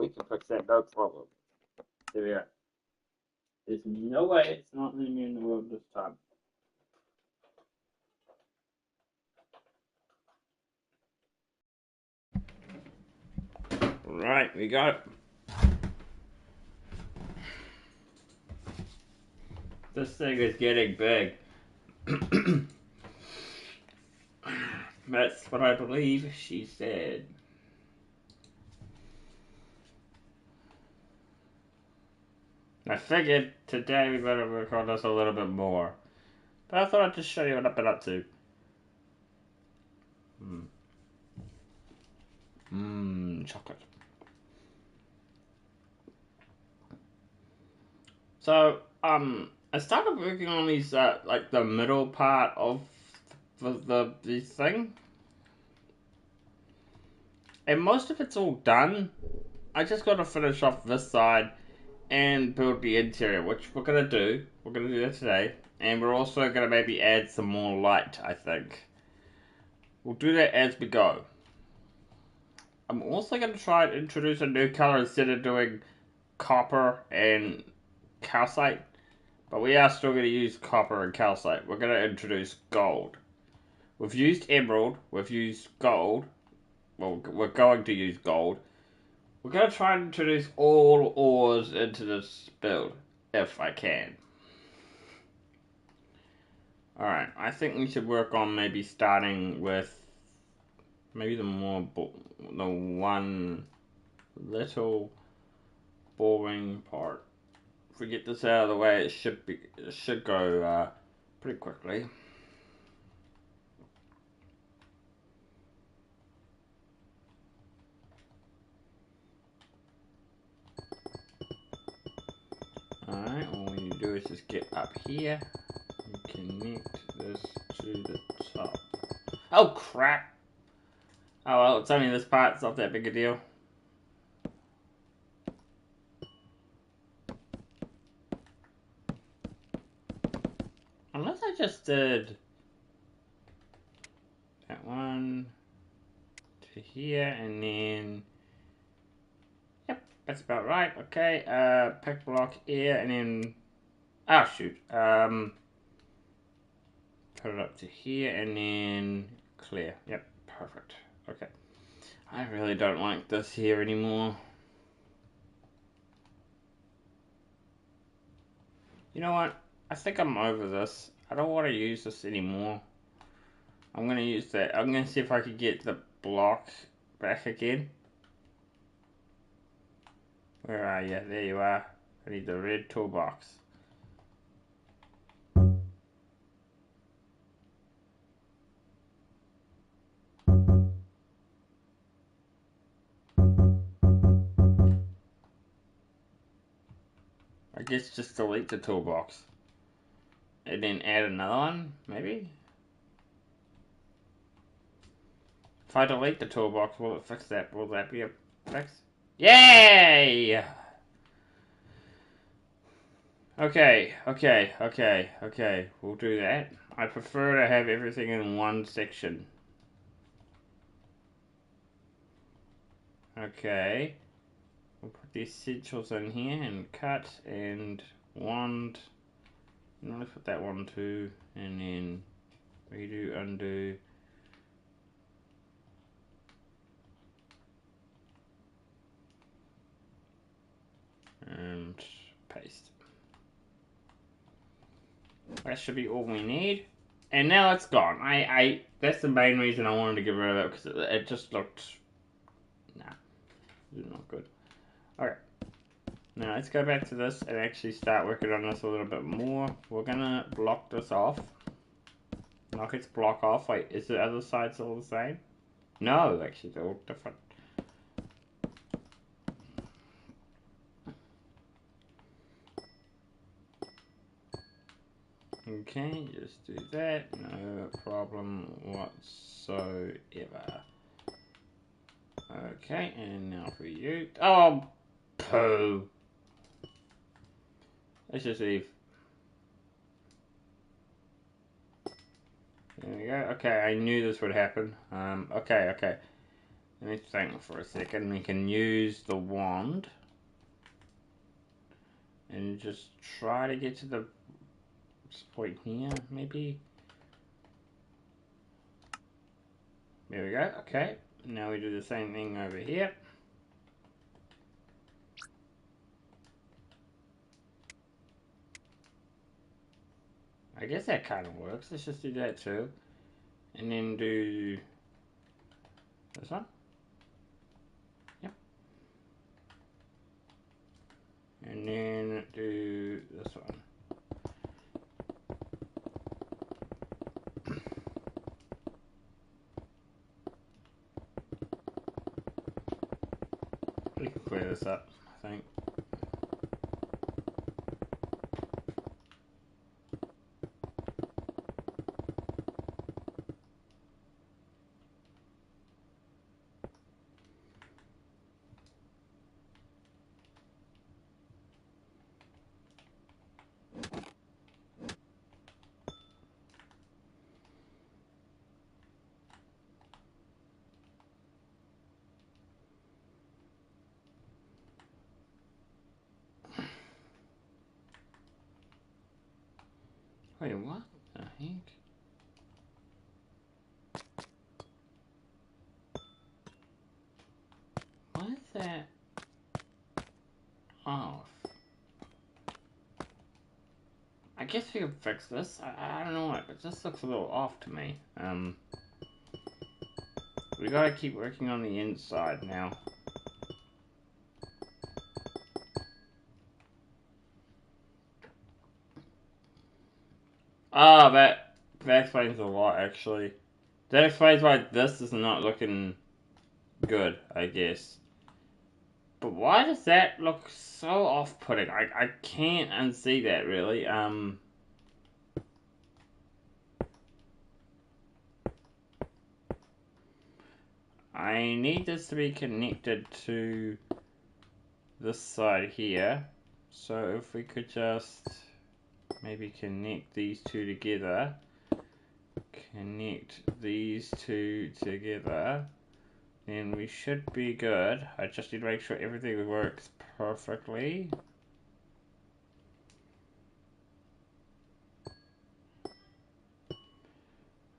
we can fix that, no problem. There we go. There's no way it's not letting me in the world this time. Right, we got it. This thing is getting big. That's what I believe she said. I figured today we better work on this a little bit more. But I thought I'd just show you what I've been up to. Chocolate. So, I started working on these, like the middle part of the thing. And most of it's all done. I just got to finish off this side and build the interior, which we're going to do. We're going to do that today. And we're also going to maybe add some more light, I think. We'll do that as we go. I'm also going to try and introduce a new color instead of doing copper and calcite. But we are still going to use copper and calcite. We're going to introduce gold. We've used emerald. We've used gold. Well, we're going to use gold. We're going to try and introduce all ores into this build, if I can. Alright, I think we should work on maybe starting with maybe the one little boring part. If we get this out of the way, it should go pretty quickly. Alright, all we need to do is just get up here and connect this to the top. Oh crap! Oh well, it's only this part, it's not that big a deal. Unless I just did that one to here and then... Yep, that's about right. Okay, pick block here and then... Oh shoot. Put it up to here and then clear. Yep, perfect. Okay. I really don't like this here anymore. You know what? I think I'm over this. I don't want to use this anymore. I'm going to use that. I'm going to see if I could get the block back again. Where are you? There you are. I need the red toolbox. I guess just delete the toolbox. And then add another one, maybe? If I delete the toolbox, will it fix that? Will that be a fix? Yay! Okay. We'll do that. I prefer to have everything in one section. Okay. We'll put the essentials in here and cut and wand. And let's put that one too. And then redo, undo. And paste. That should be all we need. And now it's gone. That's the main reason I wanted to get rid of it, because it just looked... Nah. It's not good. Okay. Now let's go back to this and actually start working on this a little bit more. We're gonna block this off. Knock its block off. Wait, is the other side still the same? No, actually they're all different. Okay, just do that. No problem whatsoever. Okay, and now for you. Oh, poo. Let's just leave. There we go. Okay, I knew this would happen. Okay. Let me think for a second. We can use the wand and just try to get to the point here, maybe. There we go. Okay. Now we do the same thing over here. I guess that kind of works. Let's just do that too. And then do this one. Yep. And then do this one. We can clear this up, I think. Wait, what the heck? Why is that off? I guess we can fix this. I don't know, but this looks a little off to me. We gotta keep working on the inside now. Ah, that explains a lot, actually. That explains why this is not looking good, I guess. But why does that look so off-putting? I can't unsee that, really. I need this to be connected to this side here. So if we could just maybe connect these two together. Connect these two together. Then we should be good. I just need to make sure everything works perfectly.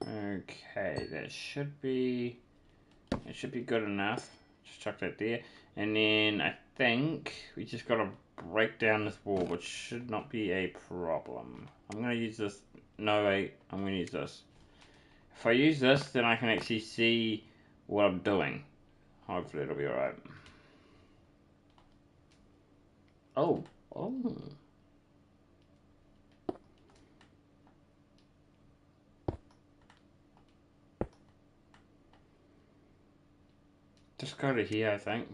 Okay, that should be... It should be good enough. Just chuck that there. And then I think we just gotta break down this wall, which should not be a problem. I'm gonna use this. No, wait. I'm gonna use this. If I use this, then I can actually see what I'm doing. Hopefully it'll be alright. Oh. Oh. Just go to here, I think.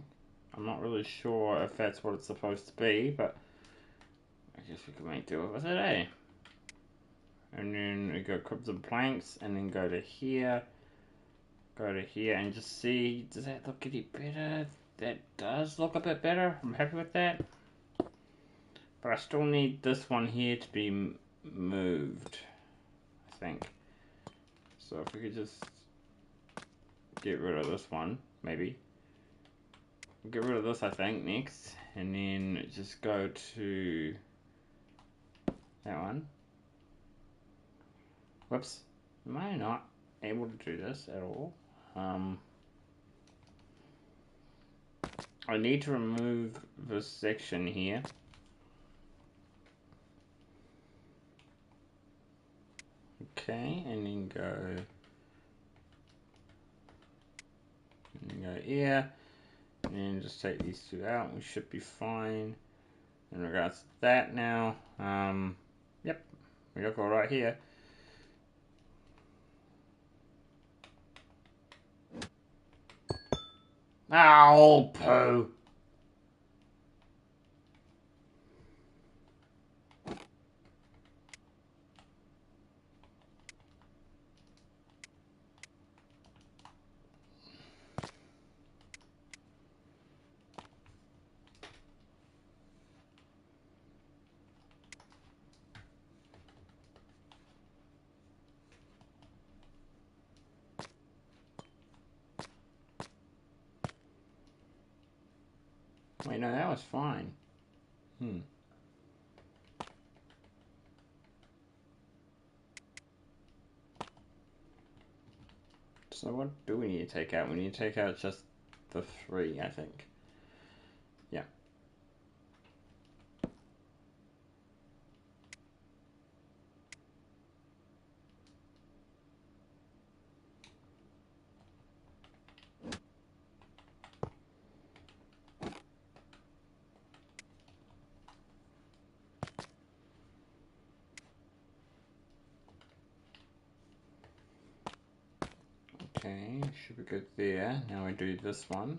I'm not really sure if that's what it's supposed to be, but I guess we can make do with it, eh? And then we go grab some planks, and then go to here, and just see, does that look any better? That does look a bit better. I'm happy with that. But I still need this one here to be moved, I think. So if we could just get rid of this one, maybe. Get rid of this, I think, next. And then just go to that one. Whoops. Am I not able to do this at all? I need to remove this section here. Okay, and then go here. And then just take these two out. We should be fine in regards to that now. Yep, we look all right here. Oh, poo. Wait, no, that was fine. So what do we need to take out? We need to take out just the 3, I think. Yeah. Okay, should be good there. Now we do this one.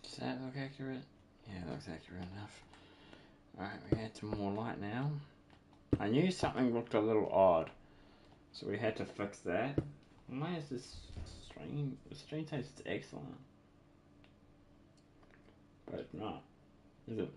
Does that look accurate? Yeah, it looks accurate enough. Alright, we add some more light now. I knew something looked a little odd, so we had to fix that. Why is this screen? The screen says it's excellent, but it's not, is it?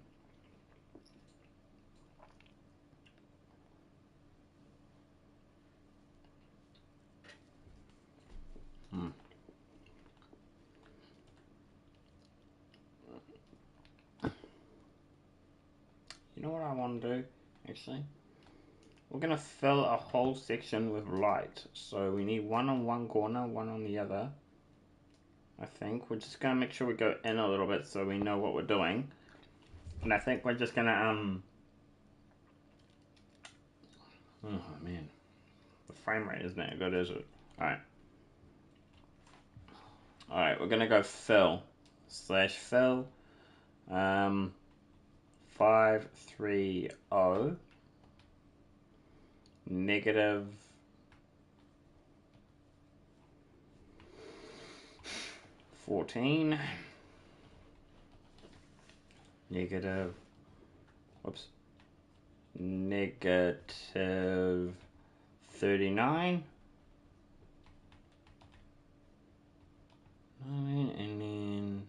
You know what I want to do, actually? We're going to fill a whole section with light. So we need one on one corner, one on the other. I think. We're just going to make sure we go in a little bit so we know what we're doing. And I think we're just going to, oh man. The frame rate isn't that good, is it? Alright. Alright, we're going to go fill. /fill. 530. Negative 14. Negative. Whoops. Negative 39. And then,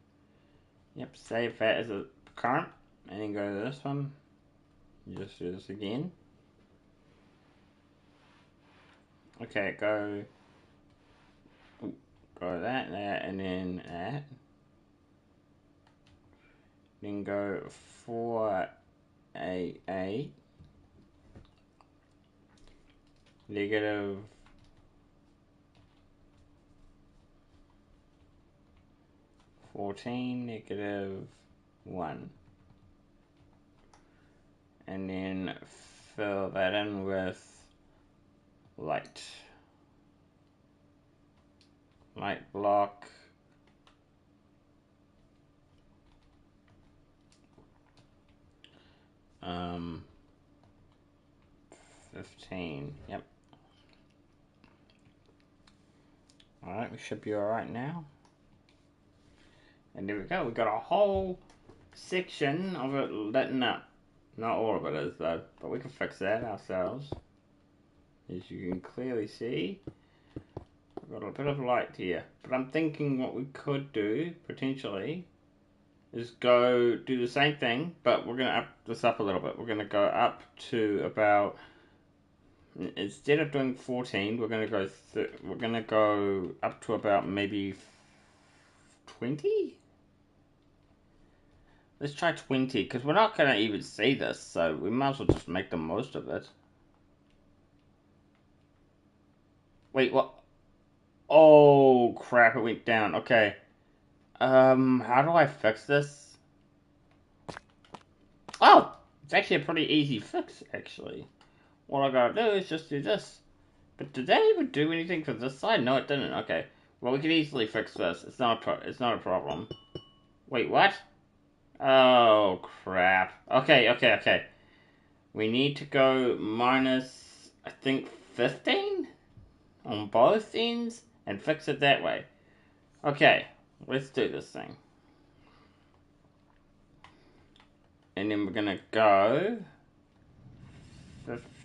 yep, save that as a current. And then go to this one. Just do this again. Okay, go that, and then that. Then go 488. Negative 14, negative 1. And then fill that in with light. Light block. Um, 15. Yep. Alright, we should be alright now. And there we go. We got a whole section of it letting up. Not all of it is though, but we can fix that ourselves. As you can clearly see, we've got a bit of light here. But I'm thinking what we could do, potentially, is go do the same thing, but we're going to up this up a little bit. We're going to go up to about, instead of doing 14, we're going to go up to about maybe 20? Let's try 20, because we're not going to even see this, so we might as well just make the most of it. Wait, what? Oh, crap, it went down. Okay. How do I fix this? Oh! It's actually a pretty easy fix, actually. All I gotta do is just do this. But did that even do anything for this side? No, it didn't. Okay. Well, we can easily fix this. It's not a problem. Wait, what? Oh, crap. Okay. We need to go minus, I think, 15? On both ends? And fix it that way. Okay, let's do this thing. And then we're gonna go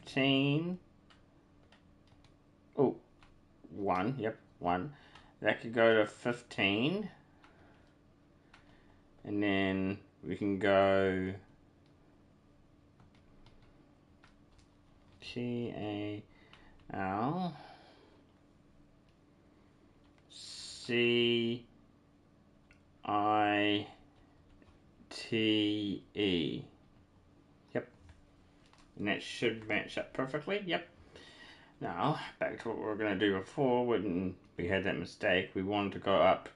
15 1. Yep, 1. That could go to 15. And then we can go TAL CITE. Yep. And that should match up perfectly. Yep. Now, back to what we were going to do before when we had that mistake. We wanted to go up.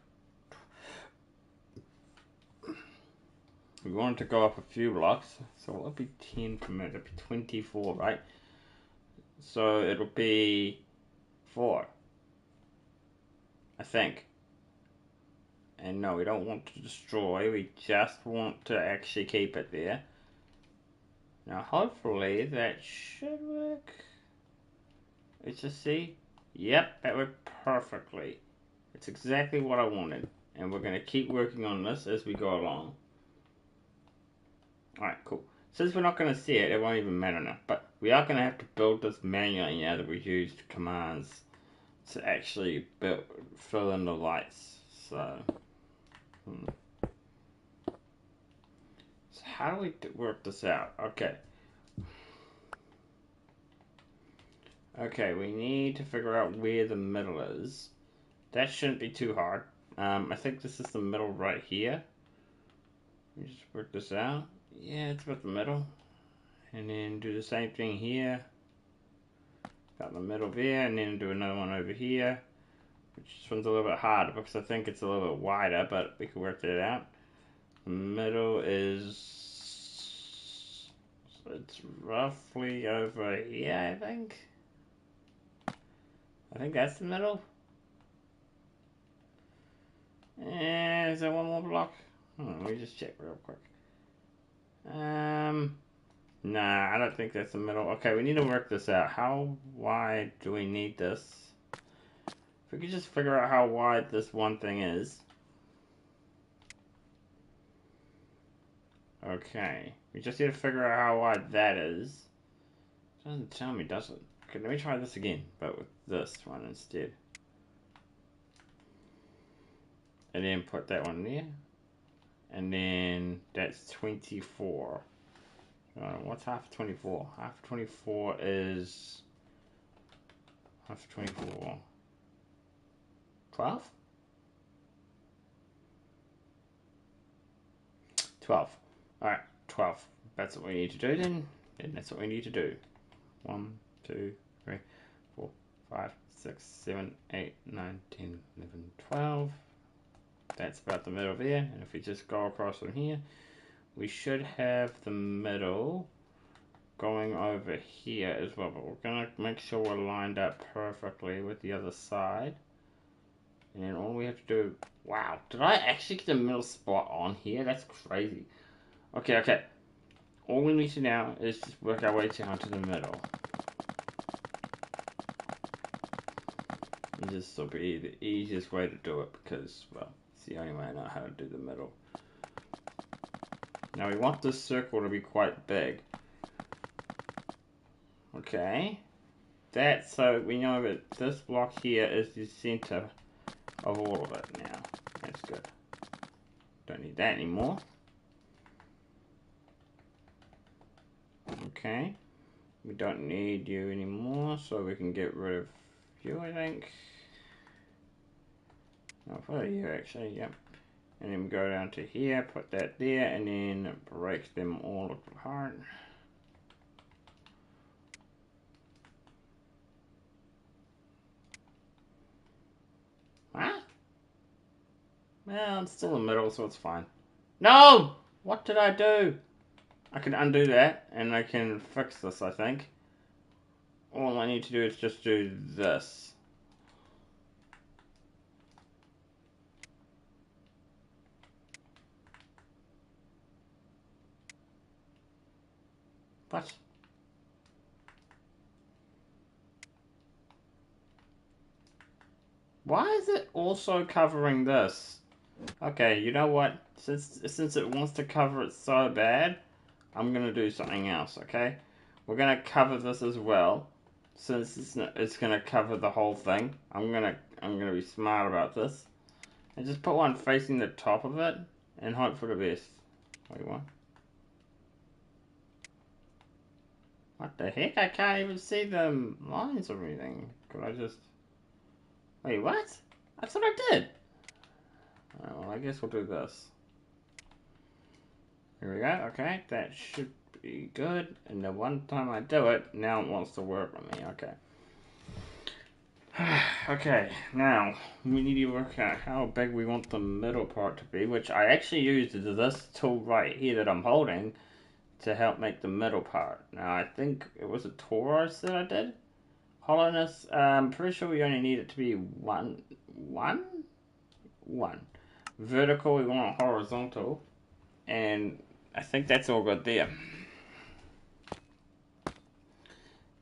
We wanted to go up a few blocks. So it'll be 10 from it. It'll be 24, right? So it'll be 4. I think. And no, we don't want to destroy. We just want to actually keep it there. Now, hopefully that should work. Let's just see. Yep, that worked perfectly. It's exactly what I wanted. And we're going to keep working on this as we go along. Alright, cool. Since we're not going to see it, it won't even matter now. But we are going to have to build this manually now that we've used commands to actually fill in the lights. So how do we work this out? Okay, we need to figure out where the middle is. That shouldn't be too hard. I think this is the middle right here. Let me just work this out. Yeah, it's about the middle. And then do the same thing here. About the middle there, and then do another one over here. Which one's a little bit harder because I think it's a little bit wider, but we can work that out. The middle is... it's roughly over here, I think. I think that's the middle. And is there one more block? Let me just check real quick. Nah, I don't think that's the middle. Okay, we need to work this out. How wide do we need this? If we could just figure out how wide this one thing is. Okay, we just need to figure out how wide that is. It doesn't tell me, does it? Okay, let me try this again, but with this one instead. And then put that one there. And then that's 24. What's half of 24? Half of 24 is... half of 24... 12? 12. Alright, 12. That's what we need to do then. And that's what we need to do. 1, 2, 3, 4, 5, 6, 7, 8, 9, 10, 11, 12. That's about the middle there. And if we just go across from here, we should have the middle going over here as well. But we're going to make sure we're lined up perfectly with the other side. And then all we have to do... wow, did I actually get the middle spot on here? That's crazy. Okay. All we need to now is just work our way down to the middle. And this will be the easiest way to do it because, well, it's the only way I know how to do the middle. Now we want this circle to be quite big. Okay. So we know that this block here is the center of all of it now. That's good. Don't need that anymore. Okay. We don't need you anymore, so we can get rid of you, I think. No, put you actually, yep. And then go down to here, put that there, and then break them all apart. Huh? Well, it's still in the middle, so it's fine. No! What did I do? I can undo that, and I can fix this, I think. All I need to do is just do this. What? Why is it also covering this? Okay, you know what? Since it wants to cover it so bad, I'm gonna do something else, okay? We're gonna cover this as well. since it's gonna cover the whole thing, I'm gonna be smart about this and just put one facing the top of it and hope for the best. Wait, what? What the heck? I can't even see the lines or anything. Could I just... Wait, what? I thought I did. Alright, well, I guess we'll do this. Here we go. Okay, that should be good. And the one time I do it, now it wants to work on me. Okay. Okay, now we need to work out how big we want the middle part to be, which I actually used this tool right here that I'm holding to help make the middle part. Now I think it was a torus that I did. Hollowness, I'm pretty sure we only need it to be one. Vertical, we want a horizontal, and I think that's all good there.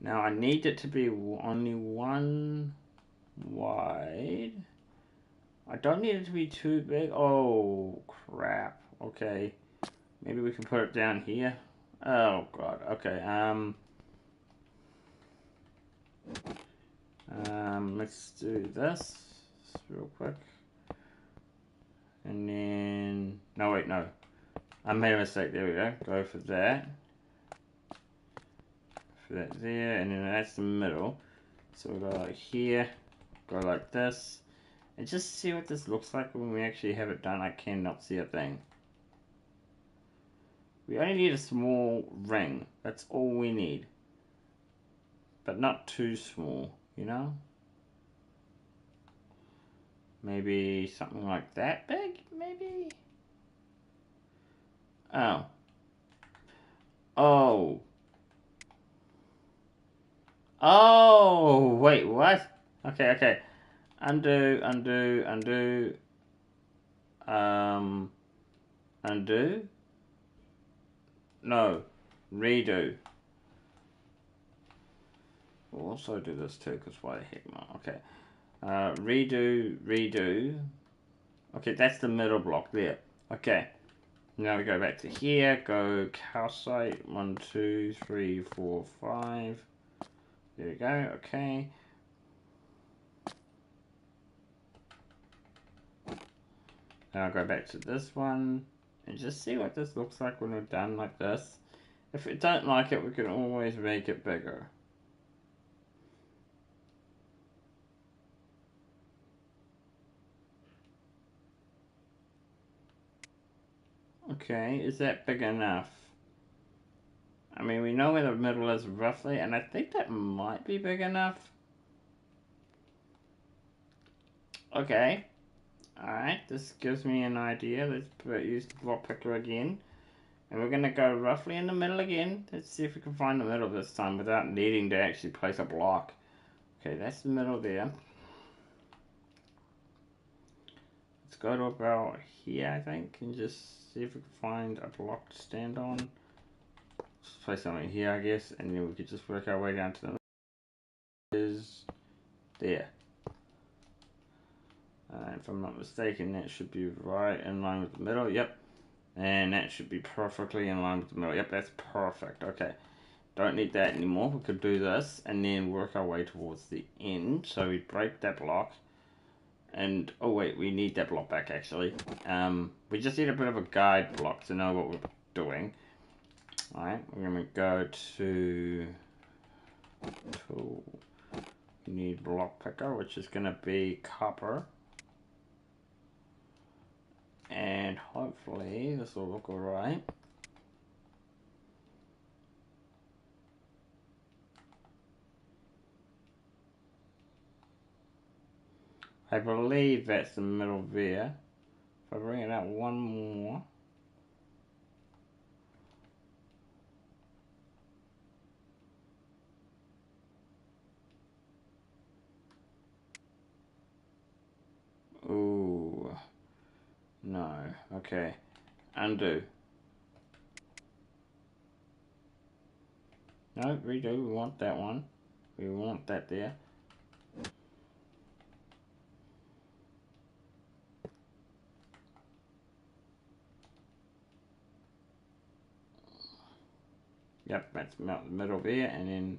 Now I need it to be only one wide. I don't need it to be too big. Oh crap. Okay. Maybe we can put it down here. Oh god. Okay. Let's do this real quick. And then no wait, no. I made a mistake. There we go. Go for that. For that there, and then that's the middle. So we'll go like here, go like this. And just see what this looks like when we actually have it done. I cannot see a thing. We only need a small ring. That's all we need. But not too small, you know? Maybe something like that big, maybe? Oh. Oh. Oh, wait, what? Okay, okay. Undo, undo, undo. Undo? No. Redo. We'll also do this too, because why the heck not? Okay. Redo, redo. Okay, that's the middle block there. Okay. Now we go back to here, go calcite, 1, 2, 3, 4, 5. There we go, okay. Now I'll go back to this one and just see what this looks like when we're done like this. If we don't like it, we can always make it bigger. Okay, is that big enough? I mean, we know where the middle is roughly, and I think that might be big enough. Okay. Alright, this gives me an idea. Let's use the block picker again. And we're going to go roughly in the middle again. Let's see if we can find the middle this time without needing to actually place a block. Okay, that's the middle there. Let's go to about here, I think, and just see if we can find a block to stand on. Just place something here, I guess, and then we could just work our way down to the middle. Is there. If I'm not mistaken, that should be right in line with the middle. Yep. And that should be perfectly in line with the middle. Yep, that's perfect. Okay. Don't need that anymore. We could do this and then work our way towards the end. So we break that block. And, oh wait, we need that block back actually. We just need a bit of a guide block to know what we're doing. Alright, we're going to go to tool. We need block picker, which is going to be copper. And hopefully this will look alright. I believe that's the middle there. If I bring it out one more. Ooh. No. Okay. Undo. No, redo. We want that one. We want that there. Yep, that's the middle there, and then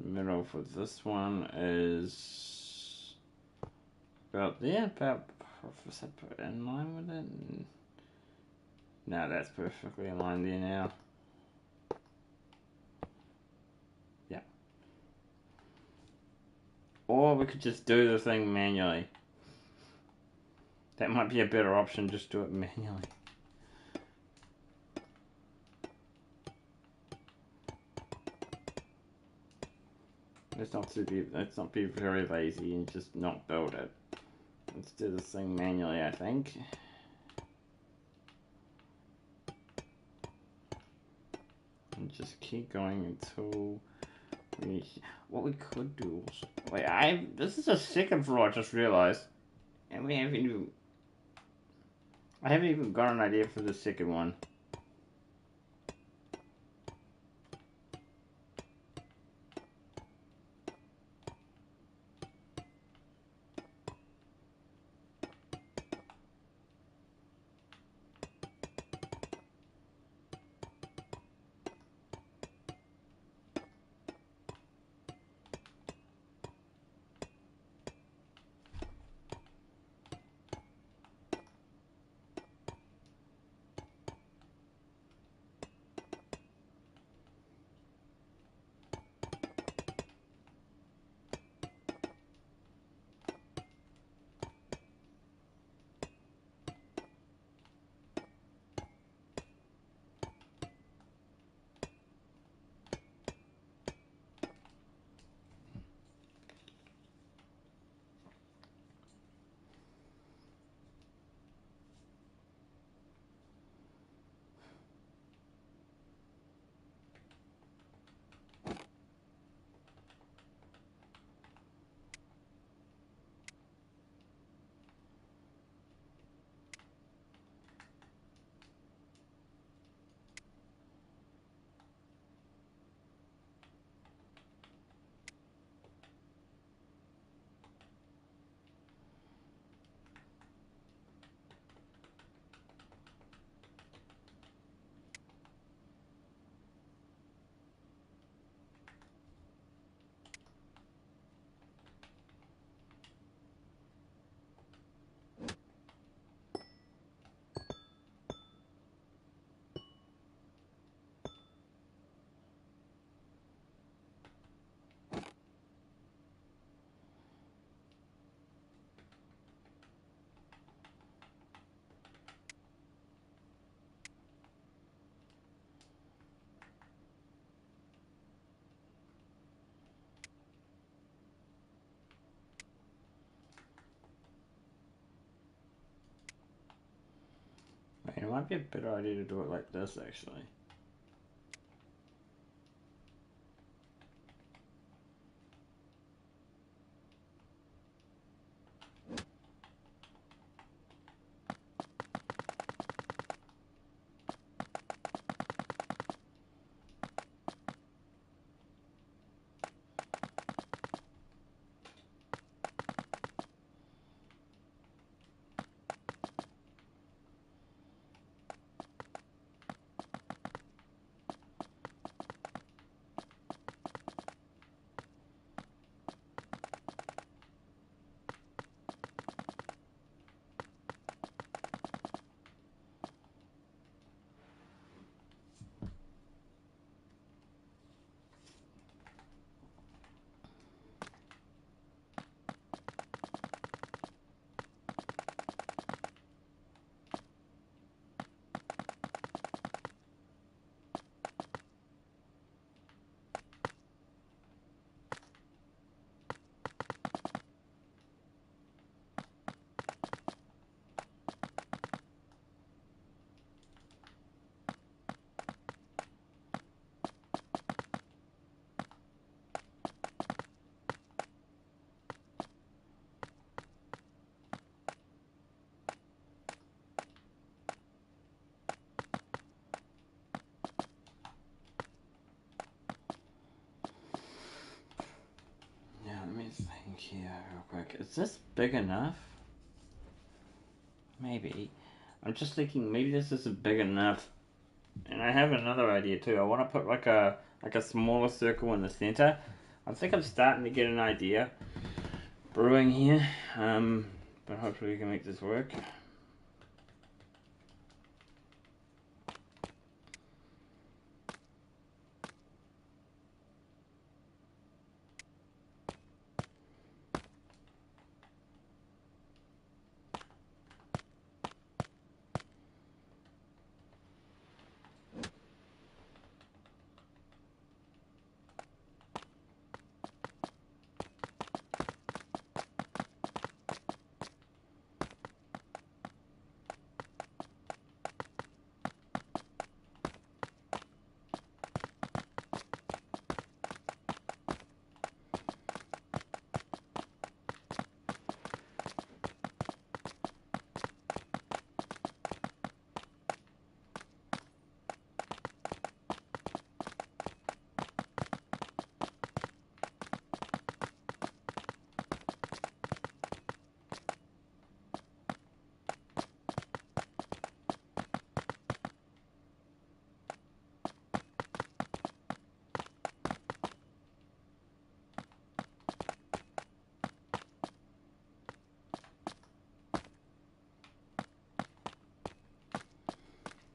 Middle for this one is about there, about in line with it. No, that's perfectly in line there now. Yeah. Or we could just do the thing manually. That might be a better option, just do it manually. Let's not be very lazy and just not build it. Let's do this thing manually, I think. And just keep going until we... What we could do also... Wait, this is a second floor, I just realized. And we haven't even... I haven't even got an idea for the second one. It might be a better idea to do it like this, actually. Think here real quick. Is this big enough? Maybe. I'm just thinking maybe this isn't big enough. And I have another idea too. I want to put like a smaller circle in the center. I think I'm starting to get an idea brewing here, but hopefully we can make this work.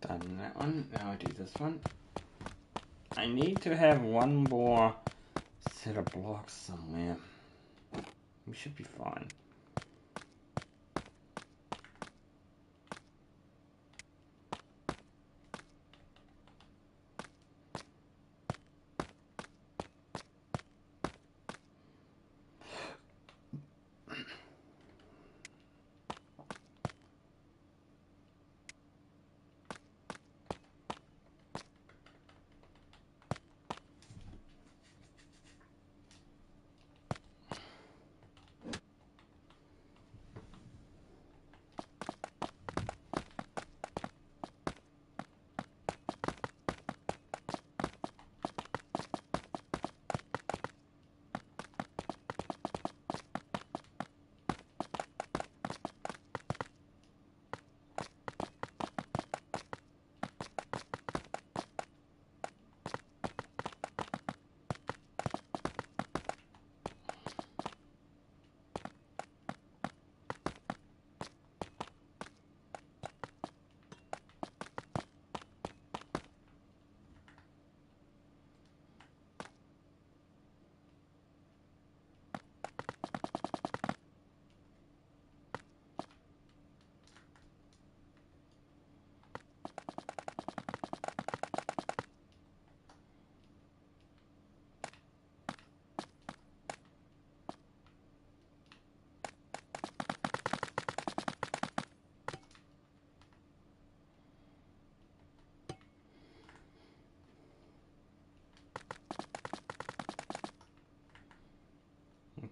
Done that one. Now I do this one. I need to have one more set of blocks somewhere. We should be fine.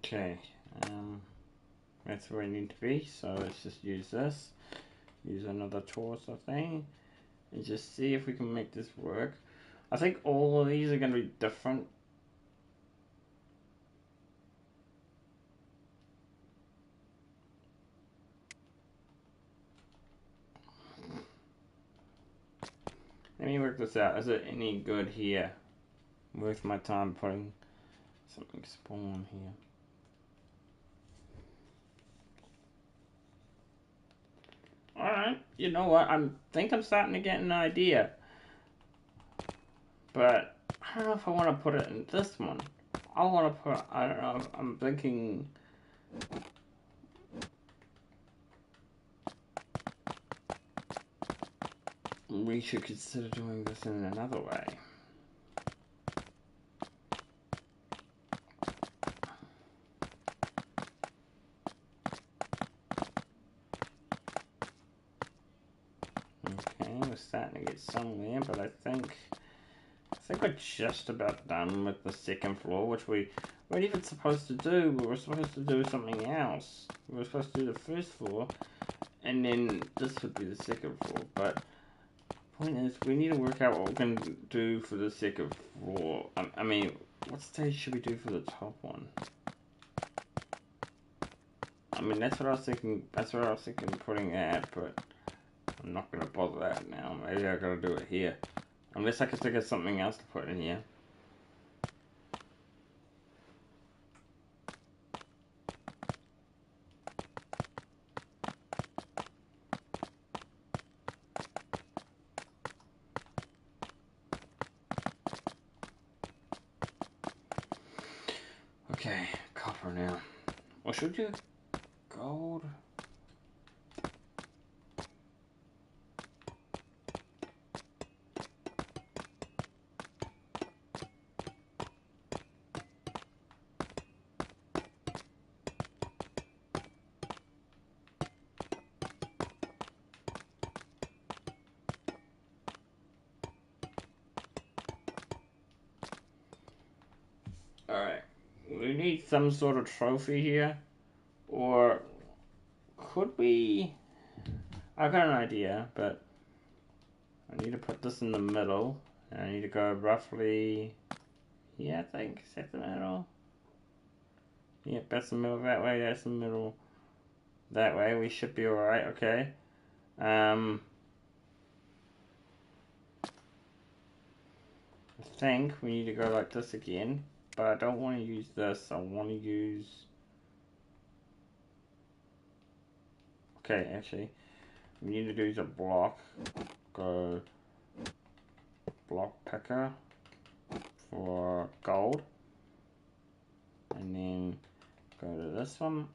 Okay, that's where I need to be, so let's just use this. Use another torso thing, and just see if we can make this work. I think all of these are going to be different. Let me work this out. Is it any good here? Worth my time putting something spawn here. Alright, you know what? I think I'm starting to get an idea. But I don't know if I want to put it in this one. I want to put, I don't know, I'm thinking we should consider doing this in another way. Okay, we're starting to get somewhere, but I think we're just about done with the second floor, which we weren't even supposed to do. We were supposed to do something else. We were supposed to do the first floor, and then this would be the second floor. But the point is, we need to work out what we're going to do for the second floor. I mean, what stage should we do for the top one? I mean, that's what I was thinking. That's what I was thinking putting at, but I'm not going to bother that now. Maybe I got to do it here. Unless I can think of something else to put in here. copper now. Or should we do gold? Alright. We need some sort of trophy here. Or could we... I've got an idea, but I need to put this in the middle. And I need to go roughly... Yeah, I think. Is that the middle? Yep, that's the middle that way. That's the middle that way. We should be alright, okay. I think we need to go like this again. But I don't want to use this. I want to use... Okay, actually. We need to use a block. Go... Block picker. For gold. And then go to this one.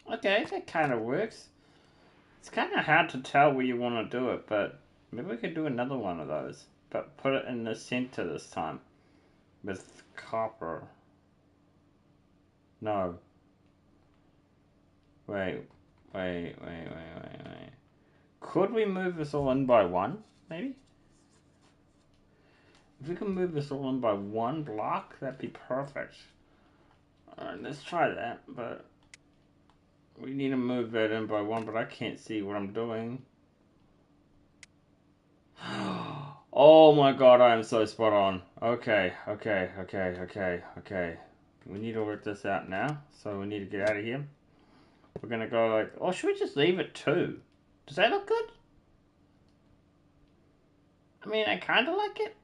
Okay, that kind of works. It's kind of hard to tell where you want to do it, but maybe we could do another one of those. But put it in the center this time. With copper. No. Wait. Could we move this all in by one, maybe? If we can move this all in by one block, that'd be perfect. Alright, let's try that, but... We need to move that in by one, but I can't see what I'm doing. Oh my god, I am so spot on. Okay. We need to work this out now, so we need to get out of here. We're gonna go like... Oh, should we just leave it 2? Does that look good? I mean, I kind of like it.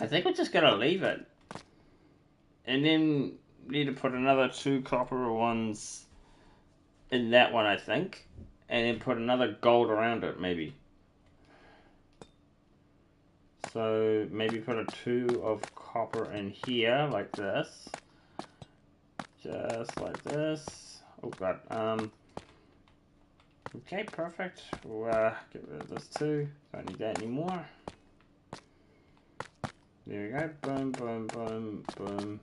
I think we're just gonna leave it. And then need to put another 2 copper ones in that one, I think. And then put another gold around it, maybe. So maybe put a 2 of copper in here, like this. Just like this. Oh god. Okay, perfect. We'll get rid of this too. Don't need that anymore. There we go. Boom, boom, boom, boom.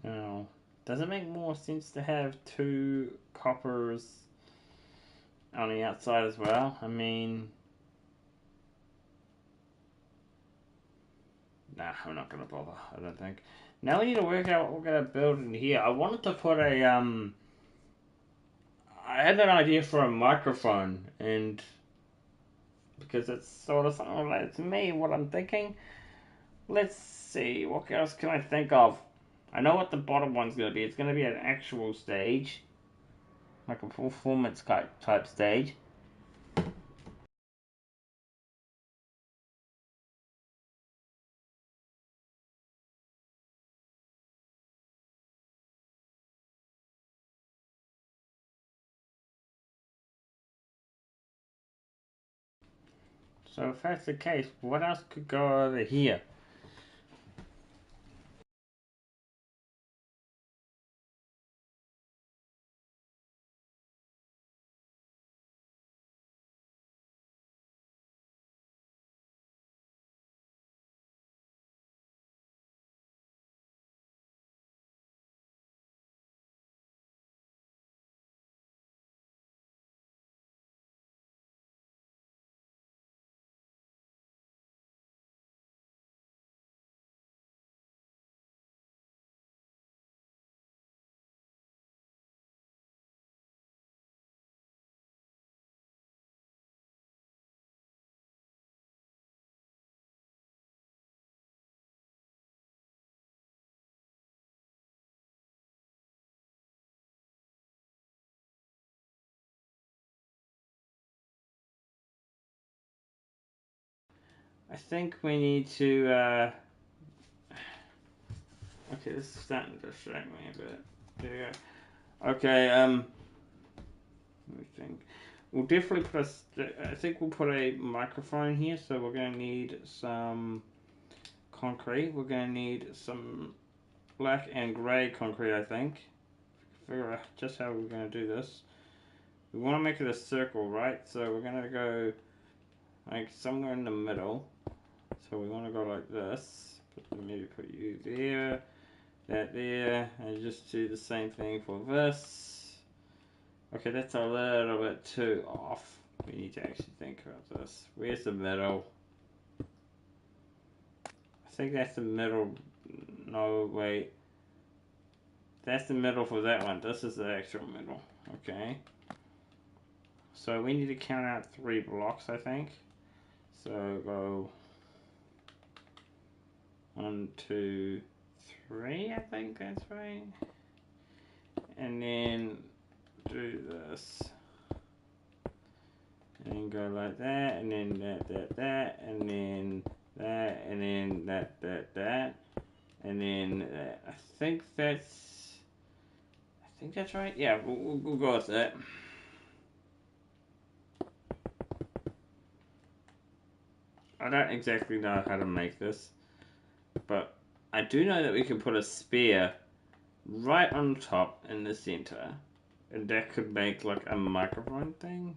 Now, does it make more sense to have 2 coppers on the outside as well? I mean... Nah, I'm not gonna bother, I don't think. Now we need to work out what we're gonna build in here. I wanted to put a, I had an idea for a microphone, and... Because it's sort of something related to me, what I'm thinking. Let's see, what else can I think of? I know what the bottom one's gonna be. It's gonna be an actual stage. Like a performance type stage. So if that's the case, what else could go over here? I think we need to, okay, this is starting to distract me a bit. There you go. Okay, let me think. We'll definitely put I think we'll put a microphone here, so we're going to need some concrete. We're going to need some black and grey concrete, I think. Figure out just how we're going to do this. We want to make it a circle, right? So we're going to go like somewhere in the middle. So we want to go like this. Maybe put you there, that there, and just do the same thing for this. Okay, that's a little bit too off. We need to actually think about this. Where's the middle? I think that's the middle. No, wait. That's the middle for that one. This is the actual middle. Okay. So we need to count out 3 blocks, I think. So go 1, 2, 3. I think that's right. And then do this. And then go like that, and then that, and then that, and then that, and then that. I think that's right. Yeah, we'll go with that. I don't exactly know how to make this, but I do know that we can put a spear right on top in the center, and that could make like a microphone thing.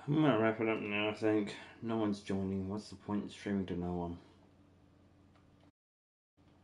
I'm gonna wrap it up now. I think no one's joining. What's the point in streaming to no one?